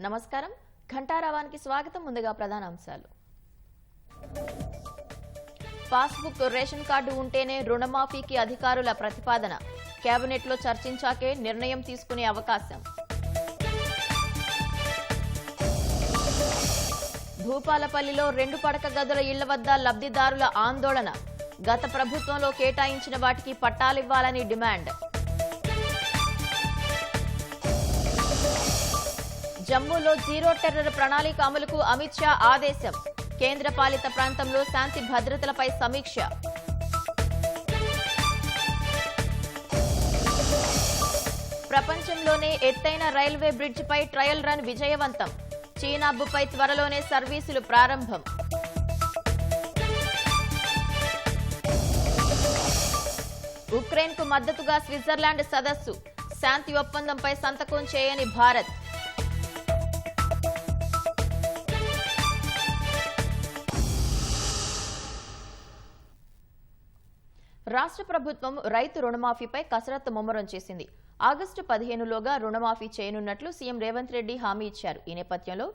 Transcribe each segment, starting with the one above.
నమస్కారం ఘంటారావానికి స్వాగతం. ముందుగా ప్రధాన అంశాలు. పాస్బుక్ రేషన్ కార్డు ఉంటేనే రుణమాఫీకి అధికారుల ప్రతిపాదన. కేబినెట్లో చర్చించాకే నిర్ణయం తీసుకునే అవకాశం. భూపాలపల్లిలో 2 పడక గదుల ఇళ్ల వద్ద లబ్ధిదారుల ఆందోళన. గత ప్రభుత్వంలో కేటాయించిన వాటికి పట్టాలివ్వాలని డిమాండ్. జమ్మూలో జీరో టెర్రర్ ప్రణాళిక అమలుకు అమిత్ షా ఆదేశం. కేంద్ర పాలిత ప్రాంతంలో శాంతి భద్రతలపై సమీక్ష. ప్రపంచంలోనే ఎత్తైన రైల్వే బ్రిడ్జిపై ట్రయల్ రన్ విజయవంతం. చీనాబుపై త్వరలోనే సర్వీసులు ప్రారంభం. ఉక్రెయిన్కు మద్దతుగా స్విట్జర్లాండ్ సదస్సు. శాంతి ఒప్పందంపై సంతకం చేయని భారత్. రాష్ట్ర ప్రభుత్వం రైతు రుణమాఫీపై కసరత్తు ముమ్మరం చేసింది. ఆగస్టు 15లోగా రుణమాఫీ చేయనున్నట్లు సీఎం రేవంత్ రెడ్డి హామీ ఇచ్చారు. ఈ నేపథ్యంలో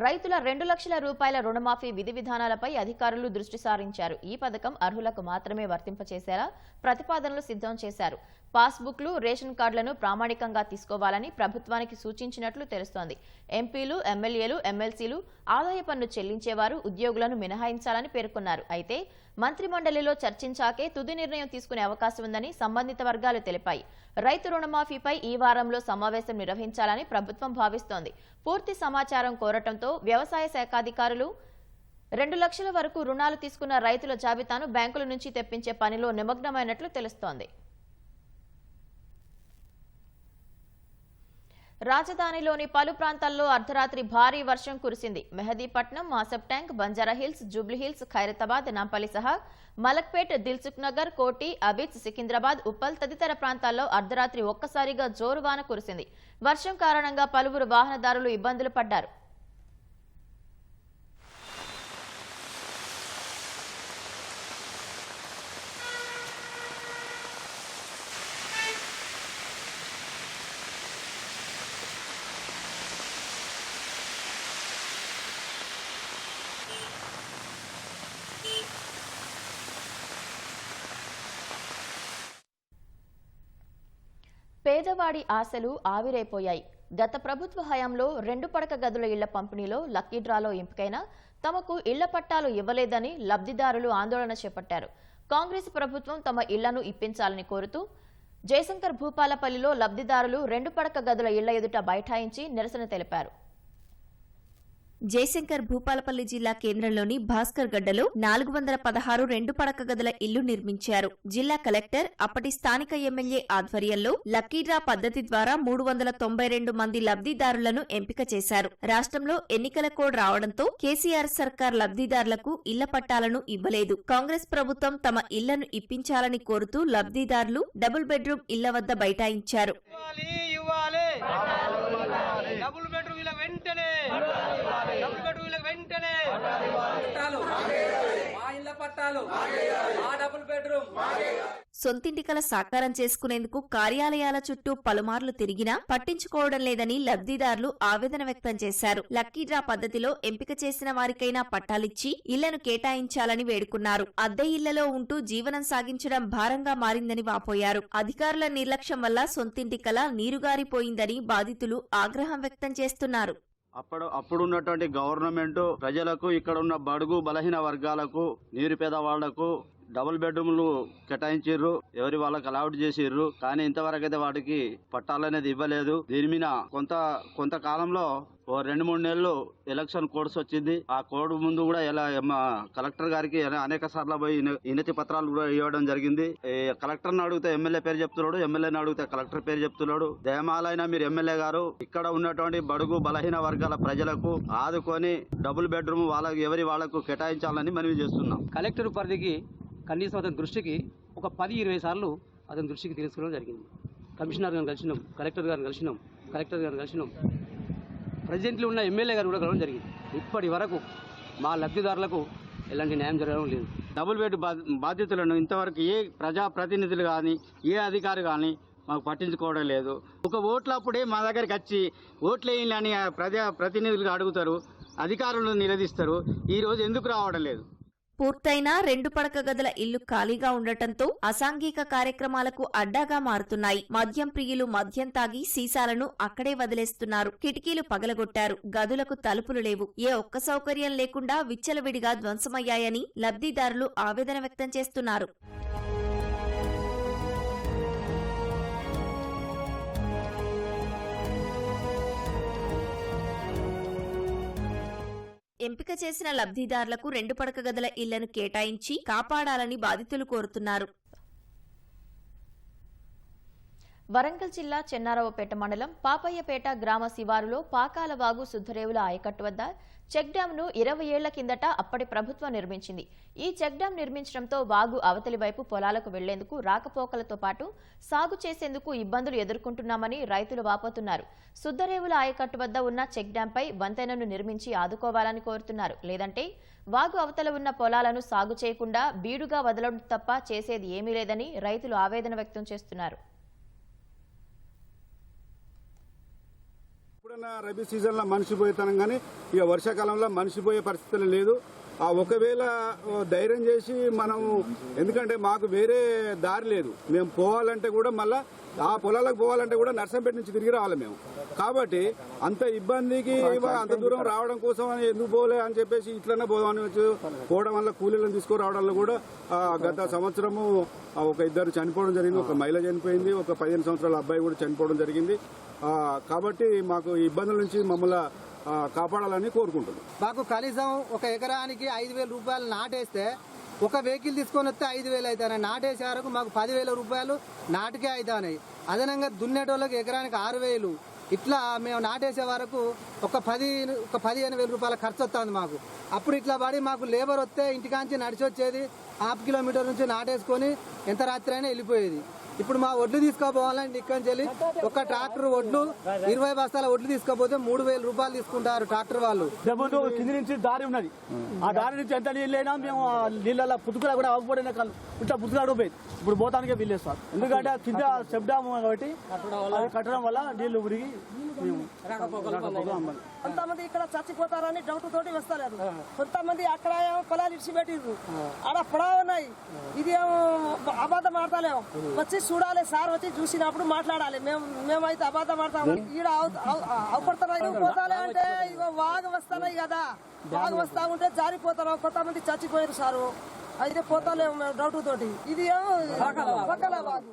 రైతుల 2 లక్షల రూపాయల రుణమాఫీ విధి విధానాలపై అధికారులు దృష్టి సారించారు. ఈ పథకం అర్హులకు మాత్రమే వర్తింపచేసేలా ప్రతిపాదనలు సిద్ధం చేశారు. పాస్బుక్లు, రేషన్ కార్డులను ప్రామాణికంగా తీసుకోవాలని ప్రభుత్వానికి సూచించినట్లు తెలుస్తోంది. ఎంపీలు, ఎమ్మెల్యేలు, ఎమ్మెల్సీలు, ఆదాయ పన్ను చెల్లించేవారు, ఉద్యోగులను మినహాయించాలని పేర్కొన్నారు. అయితే మంత్రిమండలిలో చర్చించాకే తుది నిర్ణయం తీసుకునే అవకాశం ఉందని సంబంధిత వర్గాలు తెలిపాయి. రైతు రుణమాఫీపై ఈ వారంలో సమావేశం నిర్వహించాలని ప్రభుత్వం భావిస్తోంది. పూర్తి సమాచారం కోరటంతో వ్యవసాయ శాఖాధికారులు 2 లక్షల వరకు రుణాలు తీసుకున్న రైతుల జాబితాను బ్యాంకుల నుంచి తెప్పించే పనిలో నిమగ్నమైనట్లు తెలుస్తోంది. రాజధానిలోని పలు ప్రాంతాల్లో అర్ధరాత్రి భారీ వర్షం కురిసింది. మెహదీపట్నం, మాసబ్ ట్యాంక్, బంజారాహిల్స్, జూబ్లీహిల్స్, ఖైరతాబాద్, నాంపల్లి సహా మలక్పేట్, దిల్సుఖ్ నగర్, కోటి, అబిద్, సికింద్రాబాద్, ఉప్పల్ తదితర ప్రాంతాల్లో అర్ధరాత్రి ఒక్కసారిగా జోరువాన కురిసింది. వర్షం కారణంగా పలువురు వాహనదారులు ఇబ్బందులు పడ్డారు. పేదవాడి ఆశలు ఆవిరైపోయాయి. గత ప్రభుత్వ హయాంలో 2 పడక గదుల ఇళ్ల పంపిణీలో లక్కీ డ్రాలో ఎంపికైనా తమకు ఇళ్ల పట్టాలు ఇవ్వలేదని లబ్ధిదారులు ఆందోళన చేపట్టారు. కాంగ్రెస్ ప్రభుత్వం తమ ఇళ్లను ఇప్పించాలని కోరుతూ జయశంకర్ భూపాలపల్లిలో లబ్ధిదారులు 2 పడక గదుల ఇళ్ల ఎదుట బైఠాయించి నిరసన తెలిపారు. జయశంకర్ భూపాలపల్లి జిల్లా కేంద్రంలోని భాస్కర్ గడ్డలో 416 2 పడక గదుల ఇల్లు నిర్మించారు. జిల్లా కలెక్టర్, అప్పటి స్థానిక ఎమ్మెల్యే ఆధ్వర్యంలో లక్కీ డ్రా పద్ధతి ద్వారా 392 మంది లబ్ధిదారులను ఎంపిక చేశారు. రాష్ట్రంలో ఎన్నికల కోడ్ రావడంతో కేసీఆర్ సర్కార్ లబ్ధిదారులకు ఇళ్ల పట్టాలను ఇవ్వలేదు. కాంగ్రెస్ ప్రభుత్వం తమ ఇళ్లను ఇప్పించాలని కోరుతూ లబ్ధిదారులు డబుల్ బెడ్రూమ్ ఇళ్ల వద్ద బైఠాయించారు. సొంతింటి కల సాకారం చేసుకునేందుకు కార్యాలయాల చుట్టూ పలుమార్లు తిరిగినా పట్టించుకోవడం లేదని లబ్ధిదారులు ఆవేదన వ్యక్తం చేశారు. లక్కీ డ్రా పద్ధతిలో ఎంపిక చేసిన వారికైనా పట్టాలిచ్చి ఇళ్లను కేటాయించాలని వేడుకున్నారు. అద్దె ఇళ్లలో ఉంటూ జీవనం సాగించడం భారంగా మారిందని వాపోయారు. అధికారుల నిర్లక్ష్యం వల్ల సొంతింటి కల నీరుగారిపోయిందని బాధితులు ఆగ్రహం వ్యక్తం చేస్తున్నారు. అప్పుడున్నటువంటి గవర్నమెంట్ ప్రజలకు, ఇక్కడ ఉన్న బడుగు బలహీన వర్గాలకు, నిరుపేద వాళ్లకు డబుల్ బెడ్రూమ్లు కేటాయించారు. ఎవరి వాళ్ళకి అలౌట్ చేసిర్రు. కానీ ఇంతవరకు అయితే వాటికి పట్టాలనేది ఇవ్వలేదు. దీని మీద కొంతకాలంలో 2-3 నెలలు ఎలక్షన్ కోడ్స్ వచ్చింది. ఆ కోడ్ ముందు కూడా కలెక్టర్ గారికి అనేక సార్లు పోయి వినతి పత్రాలు కూడా ఇవ్వడం జరిగింది. కలెక్టర్ని అడిగితే ఎమ్మెల్యే పేరు చెప్తున్నాడు, ఎమ్మెల్యేని అడిగితే కలెక్టర్ పేరు చెప్తున్నాడు. దయమాలైనా మీరు ఎమ్మెల్యే గారు ఇక్కడ ఉన్నటువంటి బడుగు బలహీన వర్గాల ప్రజలకు ఆదుకొని డబుల్ బెడ్రూమ్ ఎవరి వాళ్లకు కేటాయించాలని మనవి చేస్తున్నాం. కలెక్టర్ పరిధికి కనీసం అతని దృష్టికి ఒక 10-20 సార్లు అతని దృష్టికి తీసుకురావడం జరిగింది. కమిషనర్ గారిని కలిసినాం, కలెక్టర్ గారిని కలిసినాం, ప్రెసిడెంట్లు ఉన్న ఎమ్మెల్యే గారు కూడా కలవడం జరిగింది. ఇప్పటి వరకు మా లబ్ధిదారులకు ఎలాంటి న్యాయం జరగడం లేదు. డబుల్ బెడ్ బాధ్యతలను ఇంతవరకు ఏ ప్రజాప్రతినిధులు కానీ, ఏ అధికారి కానీ మాకు పట్టించుకోవడం లేదు. ఒక ఓట్లప్పుడే మా దగ్గరికి వచ్చి ఓట్లేయాలని ప్రతినిధులుగా అడుగుతారు, అధికారులను నిలదీస్తారు. ఈ రోజు ఎందుకు రావడం లేదు? పూర్తయిన 2 పడక గదుల ఇల్లు ఖాళీగా ఉండటంతో అసాంఘిక కార్యక్రమాలకు అడ్డాగా మారుతున్నాయి. మద్యం ప్రియులు మద్యం తాగి సీసాలను అక్కడే వదిలేస్తున్నారు. కిటికీలు పగలగొట్టారు. గదులకు తలుపులు లేవు. ఏ ఒక్క సౌకర్యం లేకుండా విచ్చలవిడిగా ధ్వంసమయ్యాయని లబ్ధిదారులు ఆవేదన వ్యక్తం చేస్తున్నారు. ఎంపిక చేసిన లబ్ధిదారులకు 2 పడక గదుల ఇళ్లను కేటాయించి కాపాడాలని బాధితులు కోరుతున్నారు. వరంగల్ జిల్లా చెన్నారావుపేట మండలం పాపయ్యపేట గ్రామ శివారులో పాకాలవాగు సుద్దరేవుల ఆయకట్టు వద్ద చెక్ డ్యాంను 20 ఏళ్ల కిందట అప్పటి ప్రభుత్వం నిర్మించింది. ఈ చెక్ డ్యాం నిర్మించడంతో వాగు అవతలి వైపు పొలాలకు వెళ్లేందుకు రాకపోకలతో పాటు సాగు చేసేందుకు ఇబ్బందులు ఎదుర్కొంటున్నామని రైతులు వాపోతున్నారు. సుద్దరేవుల ఆయకట్టు వద్ద ఉన్న చెక్ డ్యాంపై వంతెనను నిర్మించి ఆదుకోవాలని కోరుతున్నారు. లేదంటే వాగు అవతల ఉన్న పొలాలను సాగు చేయకుండా బీడుగా వదలడం తప్ప చేసేది ఏమీ లేదని రైతులు ఆవేదన వ్యక్తం చేస్తున్నారు. రబీ సీజన్లో మనిషి పోయేతనం కానీ ఇక వర్షాకాలంలో మనిషి పోయే పరిస్థితులు లేదు. ఒకవేళ ధైర్యం చేసి మనం, ఎందుకంటే మాకు వేరే దారి లేదు, మేము పోవాలంటే కూడా మళ్ళీ ఆ పొలాలకు పోవాలంటే కూడా నర్సంపేట నుంచి తిరిగి రావాలి మేము. కాబట్టి అంత ఇబ్బందికి అంత దూరం రావడం కోసం అని ఎందుకు పోలే అని చెప్పేసి ఇట్లనే పోవడం వల్ల కూలీలను తీసుకురావడంలో కూడా గత సంవత్సరము ఒక 2 చనిపోవడం జరిగింది. ఒక మహిళ చనిపోయింది, ఒక 15 సంవత్సరాల అబ్బాయి కూడా చనిపోవడం జరిగింది. కాబట్టి మాకు ఈ ఇబ్బందుల నుంచి మమ్మల్ని కాపాడాలని కోరుకుంటున్నాం. మాకు కనీసం ఒక ఎకరానికి 5,000 రూపాయలు నాటేస్తే, ఒక వెహికల్ తీసుకొని వస్తే 5,000 అవుతాయి. నాటేసే వరకు మాకు 10,000 రూపాయలు నాటికే అవుతాయి. అదనంగా దున్నేటోళ్ళకి ఎకరానికి 6,000. ఇట్లా మేము నాటేసే వరకు ఒక 15,000 రూపాయల ఖర్చు వస్తుంది మాకు. అప్పుడు ఇట్లా పడి మాకు లేబర్ వస్తే ఇంటికాంచి నడిచి వచ్చేది, 1/2 కిలోమీటర్ నుంచి నాటేసుకొని ఎంత రాత్రి అయినా వెళ్ళిపోయేది. ఇప్పుడు మా ఒడ్లు తీసుకోపోవాలంటే ఇక్కడి నుంచి వెళ్ళి ఒక ట్రాక్టర్ ఒడ్లు 20 బస్తాల ఒడ్లు తీసుకోపోతే 3,000 రూపాయలు తీసుకుంటారు ట్రాక్టర్ వాళ్ళు. కింది నుంచి దారి ఉన్నది, ఆ దారి నుంచి ఎంత నీళ్ళైనా మేము నీళ్ళ పుతుకులా కూడా అవ్వబడిన ఇట్లా పుతుకులాడు పోయింది. ఇప్పుడు పోతానికే వీల్లేస్తారు, ఎందుకంటే కింద స్టెప్ డ్యామ్ కాబట్టి కట్టడం వల్ల నీళ్లు ఉరిగి కొంతమంది ఇక్కడ చచ్చిపోతారని డౌట్ తోటి వస్తలేదు. కొంతమంది అక్కడ పొలాలు ఇడిచిపెట్టిర్రు, ఆడ పొడవ ఉన్నాయి. ఇది ఏమో అబద్ధం ఆడతలేము, వచ్చి చూడాలి సార్, వచ్చి చూసినప్పుడు మాట్లాడాలి. మేమైతే అబద్ధం ఆడతాము. ఈడ అవపడుతున్నాయి పోతాలే అంటే ఇగో వాగు వస్తున్నాయి కదా, వాగు వస్తా ఉంటే జారిపోతారు. కొంతమంది చచ్చిపోయారు సారు, అయితే పోతాలేము మేము డౌట్ తోటి. ఇది ఏమో పక్కల వాగు.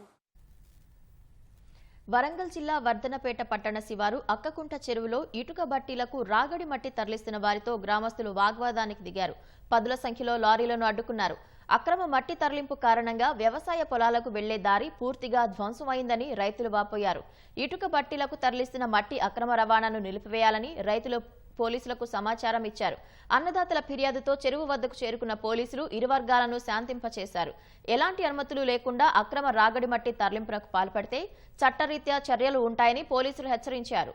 వరంగల్ జిల్లా వర్ధనపేట పట్టణ శివారు అక్కకుంట చెరువులో ఇటుక బట్టీలకు రాగడి మట్టి తరలిస్తున్న వారితో గ్రామస్తులు వాగ్వాదానికి దిగారు. 10ల సంఖ్యలో లారీలను అడ్డుకున్నారు. అక్రమ మట్టి తరలింపు కారణంగా వ్యవసాయ పొలాలకు వెళ్లే దారి పూర్తిగా ధ్వంసమైందని రైతులు వాపోయారు. ఇటుక బట్టీలకు తరలిస్తున్న మట్టి అక్రమ రవాణాను నిలిపివేయాలని రైతులు పోలీసులకు సమాచారం ఇచ్చారు. అన్నదాతల ఫిర్యాదుతో చెరువు వద్దకు చేరుకున్న పోలీసులు ఇరు వర్గాలను శాంతింపచేశారు. ఎలాంటి అనుమతులు లేకుండా అక్రమ రాగడి మట్టి తరలింపునకు పాల్పడితే చట్టరీత్యా చర్యలు ఉంటాయని పోలీసులు హెచ్చరించారు.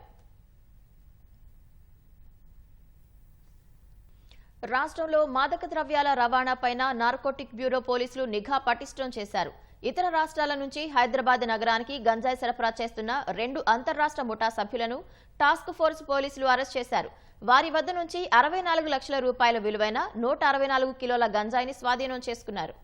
రాష్ట్రంలో మాదక ద్రవ్యాల రవాణాపైన నార్కోటిక్ బ్యూరో పోలీసులు నిఘా పటిష్టం చేశారు. ఇతర రాష్ట్రాల నుంచి హైదరాబాద్ నగరానికి గంజాయి సరఫరా చేస్తున్న 2 అంతర్రాష్ట్ర ముఠా సభ్యులను టాస్క్ ఫోర్స్ పోలీసులు అరెస్ట్ చేశారు. వారి వద్ద నుంచి 64 లక్షల రూపాయల విలువైన 164 కిలోల గంజాయిని స్వాధీనం చేసుకున్నారు.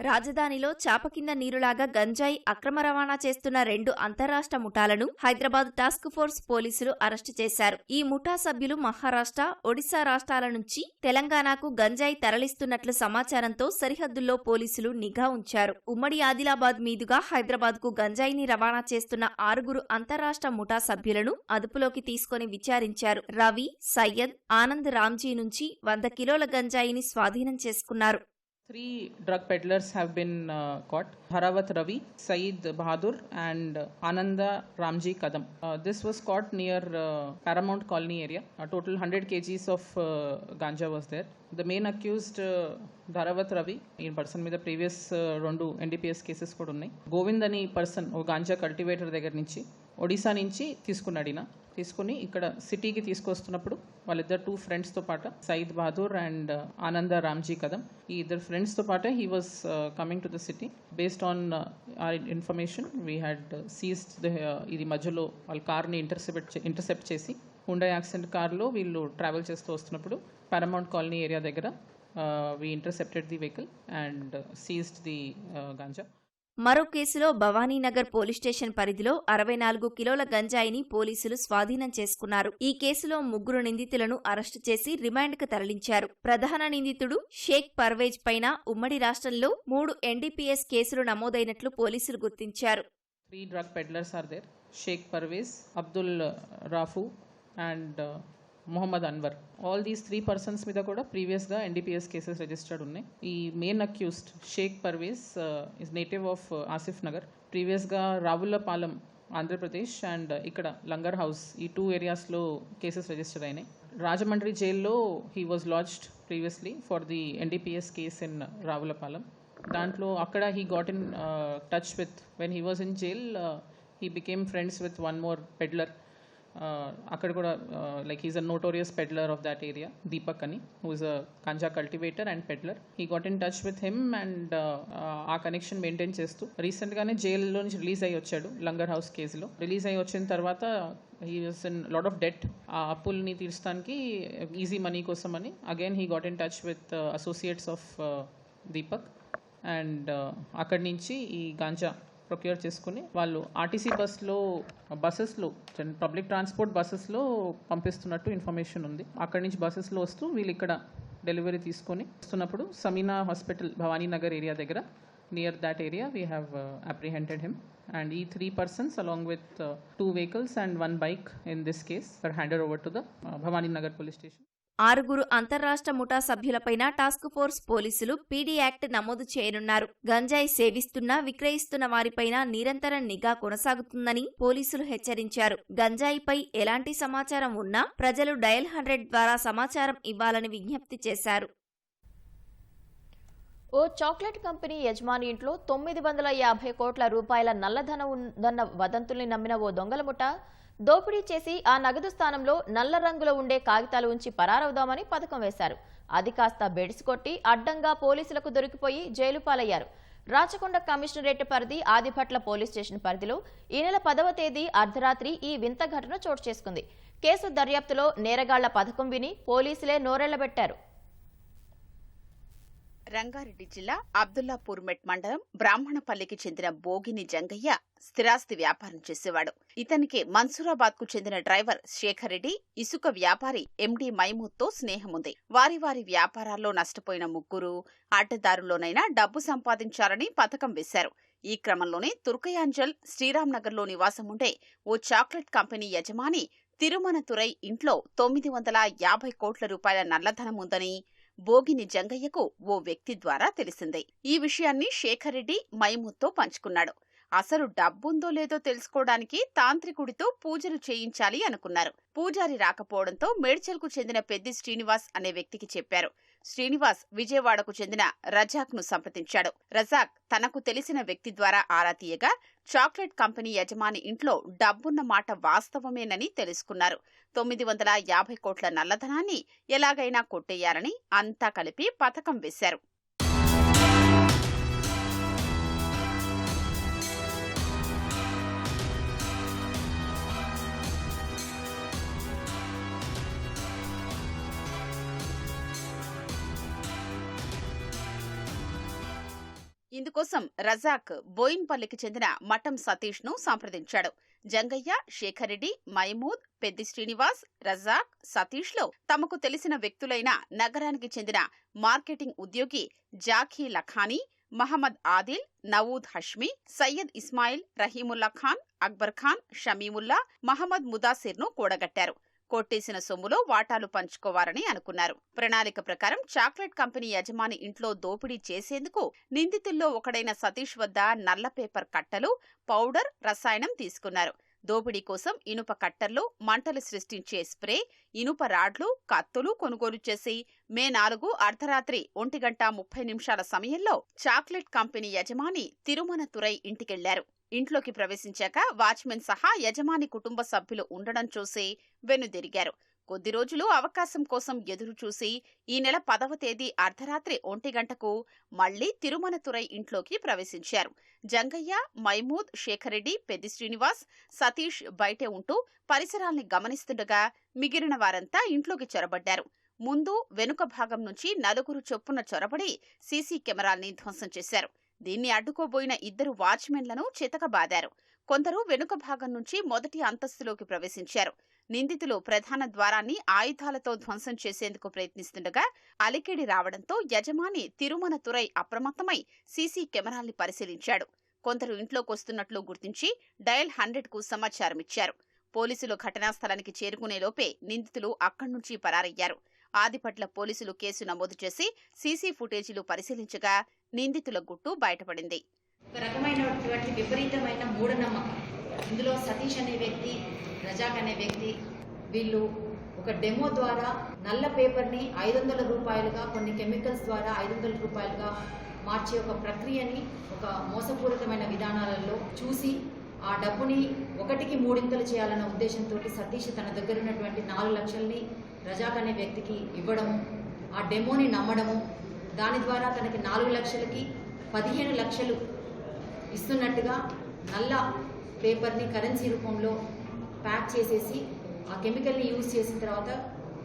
రాజధానిలో చాప కింద నీరులాగా గంజాయి అక్రమ రవాణా చేస్తున్న 2 అంతర్రాష్ట్ర ముఠాలను హైదరాబాద్ టాస్క్ ఫోర్స్ పోలీసులు అరెస్టు చేశారు. ఈ ముఠా సభ్యులు మహారాష్ట్ర, ఒడిశా రాష్ట్రాల నుంచి తెలంగాణకు గంజాయి తరలిస్తున్నట్లు సమాచారంతో సరిహద్దుల్లో పోలీసులు నిఘా ఉంచారు. ఉమ్మడి ఆదిలాబాద్ మీదుగా హైదరాబాద్ కు గంజాయిని రవాణా చేస్తున్న 6 అంతర్రాష్ట్ర ముఠా సభ్యులను అదుపులోకి తీసుకుని విచారించారు. రవి, సయ్యద్, ఆనంద్ రామ్జీ నుంచి 100 కిలోల గంజాయిని స్వాధీనం చేసుకున్నారు. 3 drug peddlers have been caught: Dharawat Ravi, Saeed Bahadur and Ananda Ramji Kadam. This was caught near Paramount Colony area. A total 100 kgs of ganja was there. The main accused Dharawat Ravi in person మీద previous 2 NDPS cases కూడా ఉన్నాయి. గోవింద్ అని person ఓ ganja cultivator దగ్గర నుంచి ఒడిశా నుంచి తీసుకున్నాడిన. తీసుకుని ఇక్కడ సిటీకి తీసుకొస్తున్నప్పుడు వాళ్ళిద్దరు 2 ఫ్రెండ్స్తో పాటు సయీద్ బహదూర్ అండ్ ఆనంద రామ్జీ కదం, ఈ ఇద్దరు ఫ్రెండ్స్తో పాటు he was coming to the city. Based on or information we had seized ఇది మధ్యలో వాళ్ళ కార్ని ఇంటర్సెప్ట్ చేసి హుండా యాక్సిడెంట్ కార్లో వీళ్ళు ట్రావెల్ చేస్తూ వస్తున్నప్పుడు పారామౌంట్ కాలనీ ఏరియా దగ్గర we intercepted the vehicle and seized the ganja. మరో కేసులో భవానీనగర్ పోలీస్ స్టేషన్ పరిధిలో 64 కిలోల గంజాయిని పోలీసులు స్వాధీనం చేసుకున్నారు. ఈ కేసులో 3 నిందితులను అరెస్టు చేసి రిమాండ్కు తరలించారు. ప్రధాన నిందితుడు షేక్ పర్వేజ్ పైన ఉమ్మడి రాష్ట్రంలో 3 NDPS కేసులు నమోదైనట్లు పోలీసులు గుర్తించారు. 3 drug peddlers are there: Sheikh Parvez, Abdul Rafu and Muhammad Anwar. All these 3 persons మీద కూడా ప్రీవియస్గా NDPS కేసెస్ రిజిస్టర్డ్ ఉన్నాయి. ఈ main accused Sheikh Parvez is native of Asif Nagar. ప్రీవియస్గా రావులపాలెం ఆంధ్రప్రదేశ్ అండ్ ఇక్కడ లంగర్ హౌస్ ఈ 2 ఏరియాస్లో కేసెస్ రిజిస్టర్ అయినాయి. రాజమండ్రి జైల్లో he was lodged previously for the NDPS case in Ravulapalem. దాంట్లో అక్కడ he got in touch with when he was in jail he became friends with one more peddler. అక్కడ కూడా like he's a notorious peddler of that area, Deepak అని, who is a ganja cultivator and peddler. He got in touch with him and ఆ connection maintain చేస్తూ రీసెంట్గానే జైల్లో నుంచి release అయ్యి వచ్చాడు లంగర్ హౌస్ కేసులో. రిలీజ్ అయ్యి వచ్చిన తర్వాత he was in lot of debt. ఆ అప్పుల్ని తీర్చడానికి ఈజీ మనీ కోసం అని again he got in touch with associates of Deepak and అక్కడి నుంచి ఈ గాంజా ప్రొక్యూర్ చేసుకుని వాళ్ళు ఆర్టీసీ బస్సెస్లో పబ్లిక్ ట్రాన్స్పోర్ట్ బస్సెస్లో పంపిస్తున్నట్టు ఇన్ఫర్మేషన్ ఉంది. అక్కడి నుంచి బస్సెస్లో వస్తూ వీళ్ళు ఇక్కడ డెలివరీ తీసుకొని వస్తున్నప్పుడు సమీనా హాస్పిటల్ భవానీనగర్ ఏరియా దగ్గర, near that area we have apprehended him. And ఈ 3 persons along with 2 vehicles and 1 bike in this case were handed over to the Bhavaninagar police station. 6 అంతర్రాష్ట్ర ముఠా సభ్యులపైన టాస్క్ ఫోర్స్ పోలీసులు పీడీ యాక్ట్ నమోదు చేయనున్నారు. గంజాయి సేవిస్తున్న, విక్రయిస్తున్న వారిపైన నిరంతరం నిఘా కొనసాగుతుందని పోలీసులు హెచ్చరించారు. గంజాయిపై ఎలాంటి సమాచారం ఉన్నా ప్రజలు డయల్ 100 ద్వారా సమాచారం ఇవ్వాలని విజ్ఞప్తి చేశారు. ఓ చాక్లెట్ కంపెనీ యజమాని ఇంట్లో 950 కోట్ల రూపాయల నల్లధనం ఉందన్న వదంతుల్ని నమ్మిన ఓ దొంగల ముఠ దోపిడీ చేసి ఆ నగదు స్థానంలో నల్ల రంగులో ఉండే కాగితాలు ఉంచి పరారవుదామని పథకం వేశారు. అది కాస్త బెడిసికొట్టి అడ్డంగా పోలీసులకు దొరికిపోయి జైలు పాలయ్యారు. రాచకొండ కమిషనరేట్ పరిధి ఆదిభట్ల పోలీస్ స్టేషన్ పరిధిలో ఈ నెల 10వ తేదీ అర్ధరాత్రి ఈ వింత ఘటన చోటు చేసుకుంది. కేసు దర్యాప్తులో నేరగాళ్ల పథకం విని పోలీసులే నోరెళ్లబెట్టారు. రంగారెడ్డి జిల్లా అబ్దుల్లాపూర్ మెట్ మండలం బ్రాహ్మణపల్లికి చెందిన బోగిని జంగయ్య స్థిరాస్తి వ్యాపారం చేసేవాడు. ఇతనికి మన్సూరాబాద్ కు చెందిన డ్రైవర్ శేఖర్ రెడ్డి, ఇసుక వ్యాపారి ఎండి మైమూద్తో స్నేహముంది. వారి వ్యాపారాల్లో నష్టపోయిన ముగ్గురు ఆటదారుల్లోనైనా డబ్బు సంపాదించాలని పథకం వేశారు. ఈ క్రమంలోనే తుర్కయాంజల్ శ్రీరాంనగర్లో నివాసముండే ఓ చాక్లెట్ కంపెనీ యజమాని తిరుమనతురై ఇంట్లో 950 కోట్ల రూపాయల నల్లధనం ఉందని బోగిని జంగయ్యకు ఓ వ్యక్తి ద్వారా తెలిసిందే. ఈ విషయాన్ని శేఖర్ రెడ్డి మైమూద్తో పంచుకున్నాడు. అసలు డబ్బుందో లేదో తెలుసుకోవడానికి తాంత్రికుడితో పూజలు చేయించాలి అనుకున్నారు. పూజారి రాకపోవడంతో మేడ్చల్కు చెందిన పెద్ది శ్రీనివాస్ అనే వ్యక్తికి చెప్పారు. శ్రీనివాస్ విజయవాడకు చెందిన రజాక్ ను సంప్రదించాడు. రజాక్ తనకు తెలిసిన వ్యక్తి ద్వారా ఆరా తీయగా చాక్లెట్ కంపెనీ యజమాని ఇంట్లో డబ్బున్న మాట వాస్తవమేనని తెలుసుకున్నారు. 950 కోట్ల నల్లధనాన్ని ఎలాగైనా కొట్టేయాలని అంతా కలిపి పథకం వేశారు. ఇందుకోసం రజాక్ బోయిన్పల్లికి చెందిన మఠం సతీష్ ను సంప్రదించాడు. జంగయ్య, శేఖర్ రెడ్డి, మైమూద్, పెద్ది శ్రీనివాస్, రజాక్, సతీష్ లో తమకు తెలిసిన వ్యక్తులైన నగరానికి చెందిన మార్కెటింగ్ ఉద్యోగి జాఖీ లఖానీ, మహమ్మద్ ఆదిల్, నవూద్ హష్మీ, సయ్యద్ ఇస్మాయిల్, రహీముల్లా ఖాన్, అక్బర్ ఖాన్, షమీముల్లా, మహమ్మద్ ముదాసిర్ ను కూడగట్టారు. కొట్టేసిన సొమ్ములో వాటాలు పంచుకోవాలని అనుకున్నారు. ప్రణాళిక ప్రకారం చాక్లెట్ కంపెనీ యజమాని ఇంట్లో దోపిడీ చేసేందుకు నిందితుల్లో ఒకడైన సతీష్ వద్ద నల్ల పేపర్ కట్టలు, పౌడర్, రసాయనం తీసుకున్నారు. దోపిడీ కోసం ఇనుప కట్టర్లు, మంటలు సృష్టించే స్ప్రే, ఇనుప రాడ్లు, కత్తులు కొనుగోలు చేసి మే 4 అర్ధరాత్రి 1:30 సమయంలో చాక్లెట్ కంపెనీ యజమాని తిరుమనతురై ఇంటికెళ్లారు. ఇంట్లోకి ప్రవేశించాక వాచ్మెన్ సహా యజమాని కుటుంబ సభ్యులు ఉండడం చూసి వెనుదిరిగారు. కొద్ది రోజులు అవకాశం కోసం ఎదురు చూసి ఈ నెల 10వ తేదీ అర్ధరాత్రి 1 గంటకు మళ్లీ తిరుమనతురై ఇంట్లోకి ప్రవేశించారు. జంగయ్య, మైమూద్, శేఖరెడ్డి, పెద్ది శ్రీనివాస్, సతీష్ బయటే ఉంటూ పరిసరాల్ని గమనిస్తుండగా మిగిలిన వారంతా ఇంట్లోకి చొరబడ్డారు. ముందు వెనుక భాగం నుంచి 4 చొప్పున చొరబడి సీసీ కెమెరాల్ని ధ్వంసం చేశారు. దీన్ని అడ్డుకోబోయిన 2 వాచ్మెన్లను చితకబాదారు. కొందరు వెనుక భాగం నుంచి మొదటి అంతస్తులోకి ప్రవేశించారు. నిందితులు ప్రధాన ద్వారాన్ని ఆయుధాలతో ధ్వంసం చేసేందుకు ప్రయత్నిస్తుండగా అలికిడి రావడంతో యజమాని తిరుమనతురై అప్రమత్తమై సీసీ కెమెరాల్ని పరిశీలించాడు. కొందరు ఇంట్లోకొస్తున్నట్లు గుర్తించి డయల్ 100కు సమాచారమిచ్చారు. పోలీసులు ఘటనా స్థలానికి చేరుకునేలోపే నిందితులు అక్కడి నుంచి పరారయ్యారు. ఆదిపట్ల పోలీసులు కేసు నమోదు చేసి సీసీ ఫుటేజీలు పరిశీలించగా నిందితుల గుట్టు బయటపడింది. ఒక రకమైనటువంటి విపరీతమైన మూఢనమ్మకం. ఇందులో సతీష్ అనే వ్యక్తి, రజాక్ అనే వ్యక్తి, వీళ్ళు ఒక డెమో ద్వారా నల్ల పేపర్ని 500 రూపాయలుగా, కొన్ని కెమికల్స్ ద్వారా 500 రూపాయలుగా మార్చే ఒక ప్రక్రియని ఒక మోసపూరితమైన విధానాలలో చూసి ఆ డబ్బుని 1కి 3 చేయాలన్న ఉద్దేశంతో సతీష్ తన దగ్గర ఉన్నటువంటి 4 లక్షల్ని రజాక్ అనే వ్యక్తికి ఇవ్వడము, ఆ డెమోని నమ్మడము, దాని ద్వారా తనకి 4 లక్షలకి 15 లక్షలు ఇస్తున్నట్టుగా నల్ల పేపర్ని కరెన్సీ రూపంలో ప్యాక్ చేసేసి ఆ కెమికల్ని యూజ్ చేసిన తర్వాత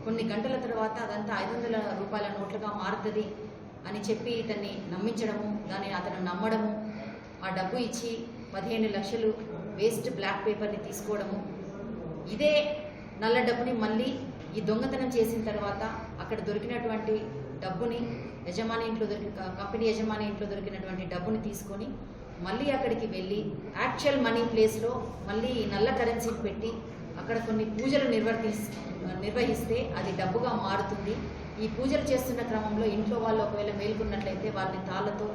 కొన్ని గంటల తర్వాత అదంతా 500 రూపాయల నోట్లుగా మారుతుంది అని చెప్పి ఇతన్ని నమ్మించడము, దాన్ని అతను నమ్మడము, ఆ డబ్బు ఇచ్చి 15 లక్షలు వేస్ట్ బ్లాక్ పేపర్ని తీసుకోవడము, ఇదే నల్ల డబ్బుని మళ్ళీ ఈ దొంగతనం చేసిన తర్వాత అక్కడ దొరికినటువంటి డబ్బుని కంపెనీ యజమాని ఇంట్లో దొరికినటువంటి డబ్బుని తీసుకొని మళ్ళీ అక్కడికి వెళ్ళి యాక్చువల్ మనీ ప్లేస్లో మళ్ళీ నల్ల కరెన్సీని పెట్టి అక్కడ కొన్ని పూజలు నిర్వహిస్తే అది డబ్బుగా మారుతుంది. ఈ పూజలు చేస్తున్న క్రమంలో ఇంట్లో వాళ్ళు ఒకవేళ మేల్కొన్నట్లయితే వాళ్ళని తాళ్లతో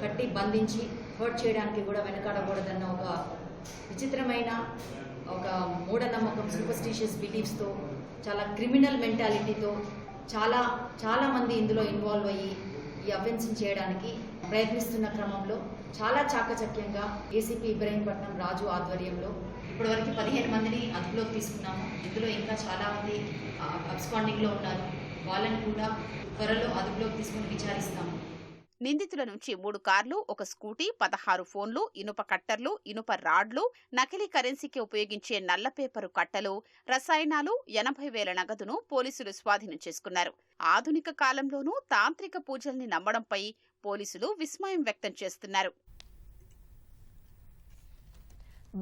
కట్టి బంధించి హర్ట్ చేయడానికి కూడా వెనకాడకూడదన్న ఒక విచిత్రమైన ఒక మూఢనమ్మకం, సూపర్స్టిషియస్ బిలీఫ్స్తో, చాలా క్రిమినల్ మెంటాలిటీతో చాలా మంది ఇందులో ఇన్వాల్వ్ అయ్యి ఈ అఫెన్స్ని చేయడానికి ప్రయత్నిస్తున్న క్రమంలో చాలా చాకచక్యంగా ఏసీపీ ఇబ్రహీంపట్నం రాజు ఆధ్వర్యంలో ఇప్పటివరకు 15 మందిని అదుపులోకి తీసుకున్నాము. ఇందులో ఇంకా చాలా మంది అబ్స్కాండింగ్లో ఉన్నారు. వాళ్ళని కూడా త్వరలో అదుపులోకి తీసుకుని విచారిస్తాము. నిందితుల నుంచి 3 కార్లు, ఒక స్కూటీ, 16 ఫోన్లు, ఇనుప కట్టర్లు, ఇనుప రాడ్లు, నకిలీ కరెన్సీకి ఉపయోగించే నల్ల పేపరు కట్టలు, రసాయనాలు, 80,000 నగదును పోలీసులు స్వాధీనం చేసుకున్నారు. ఆధునిక కాలంలోనూ తాంత్రిక పూజల్ని నమ్మడంపై పోలీసులు విస్మయం వ్యక్తం చేస్తున్నారు.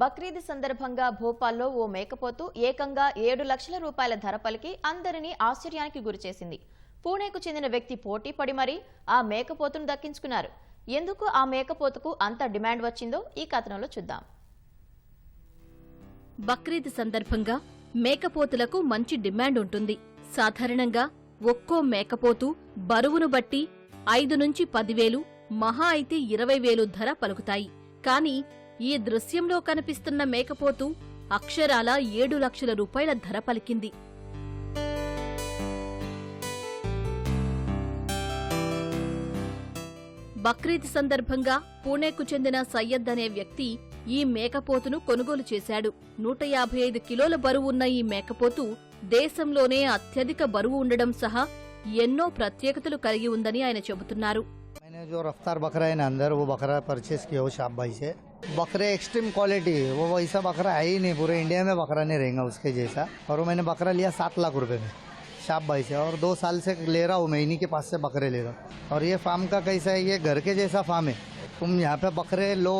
బక్రీద్ సందర్భంగా భోపాల్లో ఓ మేకపోతు ఏకంగా 7 లక్షల రూపాయల ధర పలికి అందరినీ ఆశ్చర్యానికి గురిచేసింది. పూణేకు చెందిన వ్యక్తి పోటీ పడి మరీ ఆ మేకపోతును దక్కించుకున్నారు. ఎందుకు ఆ మేకపోతుకు అంత డిమాండ్ వచ్చిందో ఈ కథనంలో చూద్దాం. బక్రీద్ సందర్భంగా మేకపోతులకు మంచి డిమాండ్ ఉంటుంది. సాధారణంగా ఒక్కో మేకపోతు బరువును బట్టి 5 నుంచి 10,000, మహా అయితే 20,000 ధర పలుకుతాయి. కాని ఈ దృశ్యంలో కనిపిస్తున్న మేకపోతు అక్షరాల 7 లక్షల రూపాయల ధర పలికింది. బక్రీద్ సందర్భంగా పూణేకు చెందిన సయ్యద్ అనే వ్యక్తి ఈ మేకపోతును కొనుగోలు చేశాడు. 155 కిలోల బరువు ఉన్న ఈ మేకపోతు దేశంలోనే అత్యధిక బరువు ఉండడం సహా ఎన్నో ప్రత్యేకతలు కలిగి ఉందని ఆయన చెబుతున్నారు. जो रफ्तार बकरा है ना अंदर, वो बकरा परचेस किया हो शाप भाई से. बकरे एक्सट्रीम क्वालिटी, वो वैसा बकरा है ही नहीं, पूरे इंडिया में बकरा नहीं रहेगा उसके जैसा. और वो मैंने बकरा लिया 7 लाख रुपए में शाप भाई से, और 2 साल से ले रहा हूँ मैं, इन्हीं के पास से बकरे ले रहा हूँ. और ये फार्म का कैसा है, ये घर के जैसा फार्म है. तुम यहाँ पे बकरे लो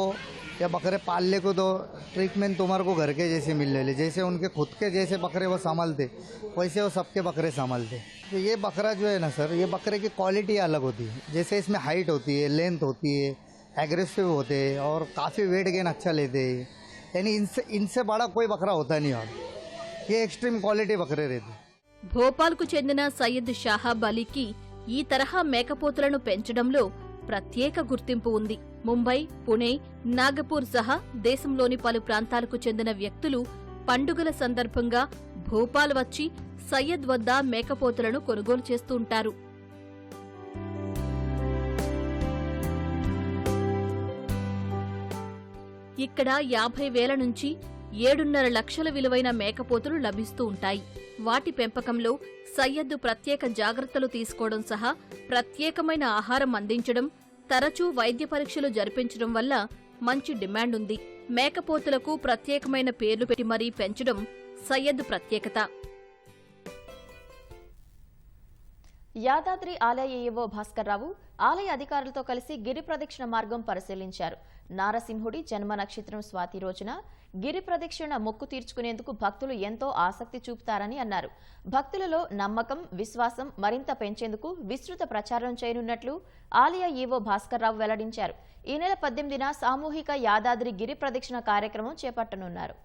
या बकरे पालने को दो, ट्रीटमेंट तुम्हारे को घर के जैसे मिल रहे, जैसे उनके खुद के जैसे बकरे वो संभालते वैसे वो सबके बकरे संभालते. तो ये बकरा जो है ना सर, ये बकरे की क्वालिटी अलग होती है. जैसे इसमें हाइट होती है, लेंथ होती है, एग्रेसिव होते हैं और काफ़ी वेट गेन अच्छा लेते हैं. यानी इनसे बड़ा कोई बकरा होता नहीं. और ये एक्सट्रीम क्वालिटी बकरे रहते. భోపాల్కు చెందిన సయ్యద్ షాహాబ్ అలీకి ఈ తరహా మేకపోతులను పెంచడంలో ప్రత్యేక గుర్తింపు ఉంది. ముంబై, పుణే, నాగపూర్ సహా దేశంలోని పలు ప్రాంతాలకు చెందిన వ్యక్తులు పండుగల సందర్భంగా భోపాల్ వచ్చి సయ్యద్ వద్ద మేకపోతులను కొనుగోలు చేస్తూ ఉంటారు. ఇక్కడ 50,000 నుంచి 7.5 లక్షల విలువైన మేకపోతులు లభిస్తూ ఉంటాయి. వాటి పెంపకంలో సయ్యద్ ప్రత్యేక జాగ్రత్తలు తీసుకోవడం సహా ప్రత్యేకమైన ఆహారం అందించడం, తరచూ వైద్య పరీక్షలు జరిపించడం వల్ల మంచి డిమాండ్ ఉంది. మేకపోతులకు ప్రత్యేకమైన పేర్లు పెట్టి మరీ పెంచడం సయ్యద్ ప్రత్యేకత. యాదాద్రి ఆలయ ఏవో భాస్కర్రావు ఆలయ అధికారులతో కలిసి గిరి ప్రదక్షిణ మార్గం పరిశీలించారు. నారసింహుడి జన్మ నక్షత్రం స్వాతి రోజున గిరి ప్రదక్షిణ మొక్కు తీర్చుకునేందుకు భక్తులు ఎంతో ఆసక్తి చూపుతారని అన్నారు. భక్తులలో నమ్మకం, విశ్వాసం మరింత పెంచేందుకు విస్తృత ప్రచారం చేయనున్నట్లు ఆలయ ఈవో భాస్కర్రావు వెల్లడించారు. ఈ నెల 18న సామూహిక యాదాద్రి గిరి ప్రదక్షిణ కార్యక్రమం చేపట్టనున్నారు.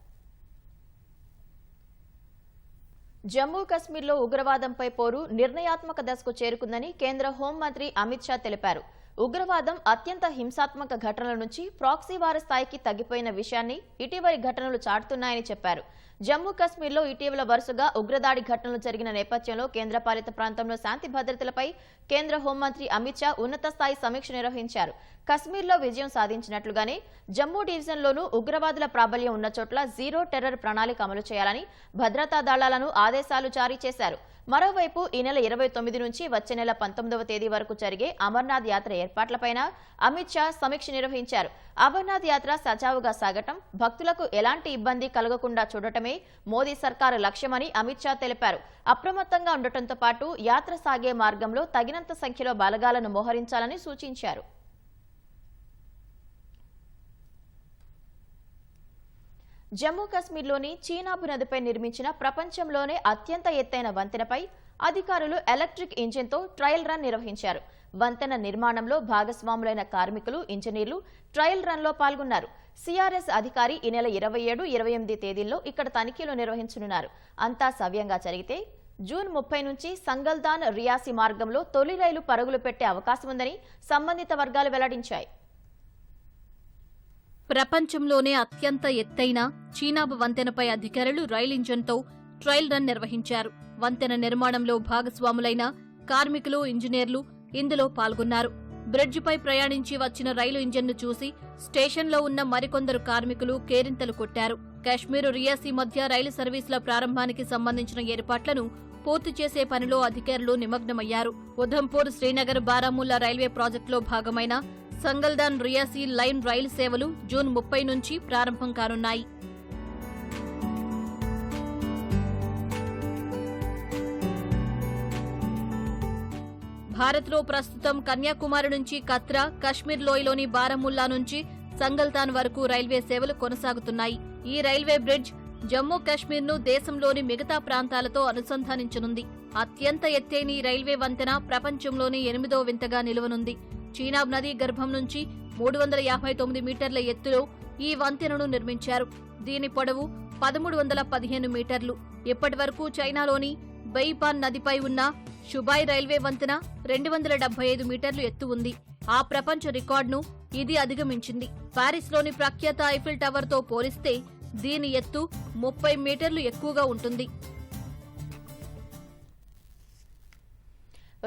జమ్మూ కశ్మీర్లో ఉగ్రవాదంపై పోరు నిర్ణయాత్మక దశకు చేరుకుందని కేంద్ర హోంమంత్రి అమిత్ షా తెలిపారు. ఉగ్రవాదం అత్యంత హింసాత్మక ఘటనల నుంచి ప్రాక్సీ వార స్థాయికి తగ్గిపోయిన విషయాన్ని ఇటీవలి ఘటనలు చాటుతున్నాయని చెప్పారు. జమ్మూ కశ్మీర్లో ఇటీవల వరుసగా ఉగ్రదాడి ఘటనలు జరిగిన నేపథ్యంలో కేంద్రపాలిత ప్రాంతంలో శాంతి భద్రతలపై కేంద్ర హోంమంత్రి అమిత్ షా ఉన్నత స్థాయి సమీక్ష నిర్వహించారు. కశ్మీర్లో విజయం సాధించినట్లుగానే జమ్మూ డివిజన్లోనూ ఉగ్రవాదుల ప్రాబల్యం ఉన్న చోట్ల జీరో టెర్రర్ ప్రణాళిక అమలు చేయాలని భద్రతా దళాలను ఆదేశాలు జారీ చేశారు. మరోవైపు ఈ నెల 29 నుంచి వచ్చే నెల 19వ తేదీ వరకు జరిగే అమర్నాథ్ యాత్ర ఏర్పాట్లపైన అమిత్ షా సమీక్ష నిర్వహించారు. అమర్నాథ్ యాత్ర సజావుగా సాగటం, భక్తులకు ఎలాంటి ఇబ్బంది కలగకుండా చూడటమే మోదీ సర్కారు లక్ష్యమని అమిత్ షా తెలిపారు. అప్రమత్తంగా ఉండటంతో పాటు యాత్ర సాగే మార్గంలో తగినంత సంఖ్యలో బలగాలను మోహరించాలని సూచించారు. జమ్మూ కశ్మీర్లోని చీనాబు నదిపై నిర్మించిన ప్రపంచంలోనే అత్యంత ఎత్తైన వంతెనపై అధికారులు ఎలక్ట్రిక్ ఇంజిన్తో ట్రయల్ రన్ నిర్వహించారు. వంతెన నిర్మాణంలో భాగస్వాములైన కార్మికులు, ఇంజనీర్లు ట్రయల్ రన్లో పాల్గొన్నారు. సిఆర్ఎస్ అధికారి ఈ నెల 27, 28 తేదీల్లో ఇక్కడ తనిఖీలు నిర్వహించనున్నారు. అంతా సవ్యంగా జరిగితే జూన్ 30 నుంచి సంగల్దాన్ రియాసీ మార్గంలో తొలి రైలు పరుగులు పెట్టే అవకాశం ఉందని సంబంధిత వర్గాలు వెల్లడించాయి. ప్రపంచంలోనే అత్యంత ఎత్తైన చీనాబ్ వంతెనపై అధికారులు రైలు ఇంజన్తో ట్రయల్ రన్ నిర్వహించారు. వంతెన నిర్మాణంలో భాగస్వాములైన కార్మికులు, ఇంజనీర్లు ఇందులో పాల్గొన్నారు. బ్రిడ్జిపై ప్రయాణించి వచ్చిన రైలు ఇంజన్ను చూసి స్టేషన్లో ఉన్న మరికొందరు కార్మికులు కేరింతలు కొట్టారు. కాశ్మీరు రియాసీ మధ్య రైలు సర్వీసుల ప్రారంభానికి సంబంధించిన ఏర్పాట్లను పూర్తి చేసే పనిలో అధికారులు నిమగ్నమయ్యారు. ఉధంపూర్, శ్రీనగర్, బారాముల్లా రైల్వే ప్రాజెక్టులో భాగమైన సంగల్దాన్ రియాసీ లైన్ రైలు సేవలు జూన్ 30 నుంచి ప్రారంభం కానున్నాయి. భారత్లో ప్రస్తుతం కన్యాకుమారి నుంచి కత్రా, కశ్మీర్ లోయలోని బారాముల్లా నుంచి సంగల్దాన్ వరకు రైల్వే సేవలు కొనసాగుతున్నాయి. ఈ రైల్వే బ్రిడ్జ్ జమ్మూ కాశ్మీర్ను దేశంలోని మిగతా ప్రాంతాలతో అనుసంధానించనుంది. అత్యంత ఎత్తైన ఈ రైల్వే వంతెన ప్రపంచంలోని 8వ వింతగా నిలువనుంది. చీనాబ్ నదీ గర్భం నుంచి 359 మీటర్ల ఎత్తులో ఈ వంతెనను నిర్మించారు. దీని పొడవు 1315 మీటర్లు. ఇప్పటి వరకు చైనాలోని బెయిపాన్ నదిపై ఉన్న షుబాయ్ రైల్వే వంతెన 275 మీటర్లు ఎత్తు ఉంది. ఆ ప్రపంచ రికార్డును ఇది అధిగమించింది. పారిస్లోని ప్రఖ్యాత ఐఫిల్ టవర్తో పోలిస్తే దీని ఎత్తు 30 మీటర్లు ఎక్కువగా ఉంటుంది.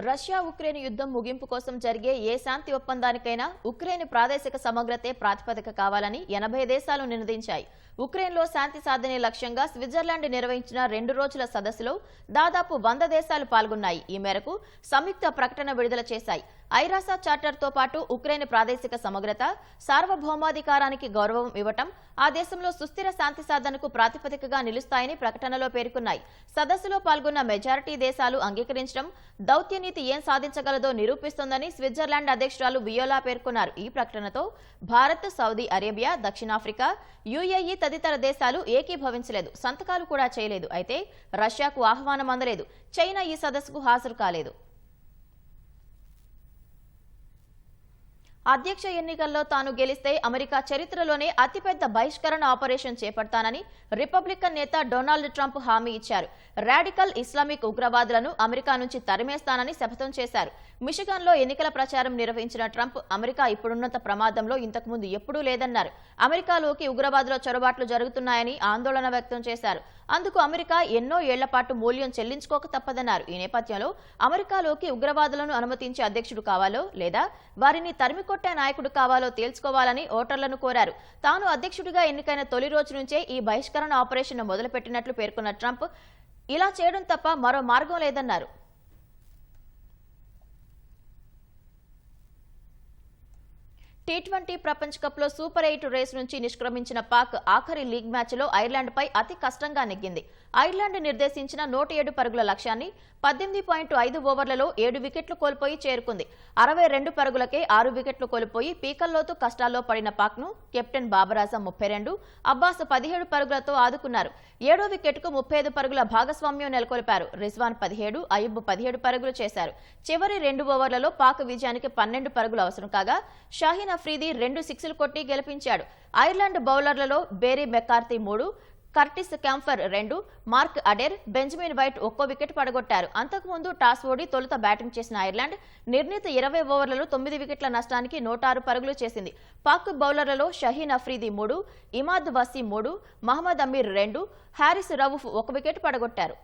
రష్యా ఉక్రెయిన్ యుద్ధం ముగింపు కోసం జరిగే ఏ శాంతి ఒప్పందానికైనా ఉక్రెయిన్ ప్రాదేశిక సమగ్రతే ప్రాతిపదిక కావాలని 80 దేశాలు నిర్ణయించాయి. ఉక్రెయిన్లో శాంతి సాధనే లక్ష్యంగా స్విట్జర్లాండ్ నిర్వహించిన 2 రోజుల సదస్సులో దాదాపు 100 దేశాలు పాల్గొన్నాయి. ఈ మేరకు సంయుక్త ప్రకటన విడుదల చేశాయి. ఐరాసా చార్టర్తో పాటు ఉక్రెయిన్ ప్రాదేశిక సమగ్రత, సార్వభౌమాధికారానికి గౌరవం ఇవ్వటం ఆ దేశంలో సుస్థిర శాంతి సాధనకు ప్రాతిపదికగా నిలుస్తాయని ప్రకటనలో పేర్కొన్నాయి. సదస్సులో పాల్గొన్న మెజారిటీ దేశాలు అంగీకరించడం దౌత్యనీతి ఏం సాధించగలదో నిరూపిస్తోందని స్విట్జర్లాండ్ అధ్యక్షురాలు వియోలా పేర్కొన్నారు. ఈ ప్రకటనతో భారత్, సౌదీ అరేబియా, దక్షిణాఫ్రికా, యుఏఈ తదితర దేశాలు ఏకీభవించలేదు, సంతకాలు కూడా చేయలేదు. అయితే రష్యాకు ఆహ్వానం అందలేదు. చైనా ఈ సదస్సుకు హాజరు కాలేదు. అధ్యక్ష ఎన్నికల్లో తాను గెలిస్తే అమెరికా చరిత్రలోనే అతిపెద్ద బహిష్కరణ ఆపరేషన్ చేపడతానని రిపబ్లికన్ నేత డొనాల్డ్ ట్రంప్ హామీ ఇచ్చారు. రాడికల్ ఇస్లామిక్ ఉగ్రవాదులను అమెరికా నుంచి తరిమేస్తానని శపథం చేశారు. మిషిగాన్లో ఎన్నికల ప్రచారం నిర్వహించిన ట్రంప్ అమెరికా ఇప్పుడున్నంత ప్రమాదంలో ఇంతకుముందు ఎప్పుడూ లేదన్నారు. అమెరికాలోకి ఉగ్రవాదుల చొరబాట్లు జరుగుతున్నాయని ఆందోళన వ్యక్తం చేశారు. అందుకు అమెరికా ఎన్నో ఏళ్ల పాటు మూల్యం చెల్లించుకోక తప్పదన్నారు. ఈ నేపథ్యంలో అమెరికాలోకి ఉగ్రవాదులను అనుమతించే అధ్యక్షుడు కావాలో లేదా వారిని తరిమికొట్టే ఓడగొట్టే నాయకుడు కావాలో తేల్చుకోవాలని ఓటర్లను కోరారు. తాను అధ్యక్షుడిగా ఎన్నికైన తొలి రోజు నుంచే ఈ బహిష్కరణ ఆపరేషన్ మొదలుపెట్టినట్లు పేర్కొన్న ట్రంప్ ఇలా చేయడం తప్ప మరో మార్గం లేదన్నారు. T20 ప్రపంచ కప్లో సూపర్ 8 రేస్ నుంచి నిష్క్రమించిన పాక్ ఆఖరి లీగ్ మ్యాచ్లో ఐర్లాండ్పై అతి కష్టంగా నెగ్గింది. ఐర్లాండ్ నిర్దేశించిన 107 పరుగుల లక్ష్యాన్ని 18.5 ఓవర్లలో 7 వికెట్లు కోల్పోయి చేరుకుంది. 62 పరుగులకే 6 వికెట్లు కోల్పోయి పీకల్లోతు కష్టాల్లో పడిన పాక్ను కెప్టెన్ బాబర్ ఆజం 32, అబ్బాస్ 17 పరుగులతో ఆదుకున్నారు. 7వ వికెట్కు 35 పరుగుల భాగస్వామ్యం నెలకొల్పారు. రిజ్వాన్ 17, అయూబ్ 17 పరుగులు చేశారు. చివరి 2 ఓవర్లలో పాక్ విజయానికి 12 పరుగులు అవసరం కాగా షాహీన్ అఫ్రీది 2 సిక్స్లు కొట్టి గెలిపించాడు. ఐర్లాండ్ బౌలర్లలో Barry McCarthy 3, Curtis Campher 2, Mark Adair, Benjamin White 1 wicket పడగొట్టారు. అంతకుముందు టాస్ ఓడి తొలుత బ్యాటింగ్ చేసిన ఐర్లాండ్ నిర్ణీత 20 ఓవర్లలో 9 వికెట్ల నష్టానికి 106 పరుగులు చేసింది. పాక్ బౌలర్లలో షహీన్ అఫ్రీది 3, ఇమాద్ వసీం 3, మహమ్మద్ అమీర్ 2, హారిస్ రవూఫ్ 1 వికెట్ పడగొట్టారు.